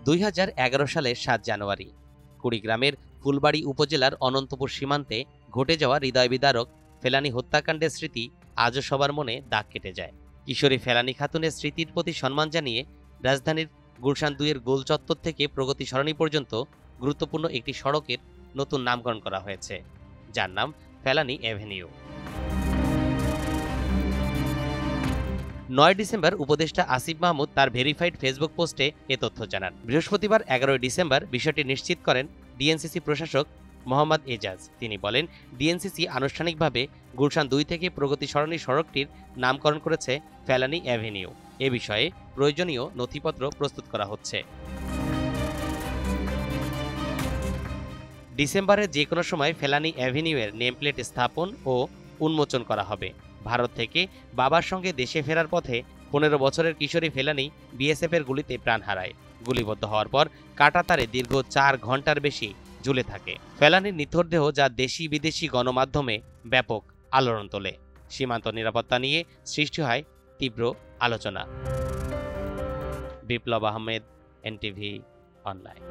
2011 সালের 7 জানুয়ারি কুড়িগ্রামের ফুলবাড়ী উপজেলার অনন্তপুর সীমান্তে ঘটে যাওয়া হৃদয়বিদারক ফেলানী হত্যাকাণ্ডের স্মৃতি আজও সবার মনে দাগ কেটে যায়। কিশোরী ফেলানী খাতুনের স্মৃতির প্রতি সম্মান জানিয়ে রাজধানীর গুলশান 2-এর গোল চত্বর থেকে প্রগতি সরণি পর্যন্ত গুরুত্বপূর্ণ একটি সড়কের নতুন নামকরণ করা হয়েছে, যার নাম ফেলানী অ্যাভিনিউ। 9 ডিসেম্বর উপদেষ্টা আসিফ মাহমুদ তার ভেরিফাইড ফেসবুক পোস্টে এ তথ্য জানান। বৃহস্পতিবার 11 ডিসেম্বর বিষয়টি নিশ্চিত করেন ডিএনসিসি প্রশাসক মোহাম্মদ এজাজ। তিনি বলেন, ডিএনসিসি আনুষ্ঠানিকভাবে গুলশান 2 থেকে প্রগতি সরণি সড়কটির নামকরণ করেছে ফেলানী অ্যাভিনিউ। এ বিষয়ে প্রয়োজনীয় নথিপত্র প্রস্তুত করা হচ্ছে। ডিসেম্বরে যে কোনো সময় ফেলানী অ্যাভিনিউয়ের নেমপ্লেট স্থাপন ও উন্মোচন করা হবে। ভারত থেকে বাবার সঙ্গে দেশে ফেরার পথে 15 বছরের কিশোরী ফেলানী বিএসএফের গুলিতে প্রাণ হারায়। গুলিবদ্ধ হওয়ার পর কাঁটাতারে দীর্ঘ 4 ঘন্টার বেশি ঝুলে থাকে। ফেলানীর নিথর দেহ যা দেশি বিদেশি গণমাধ্যমে ব্যাপক আলোড়ন তোলে। সীমান্ত নিরাপত্তা নিয়ে সৃষ্টি হয় তীব্র আলোচনা। বিপ্লব আহমেদ, এনটিভি অনলাইন।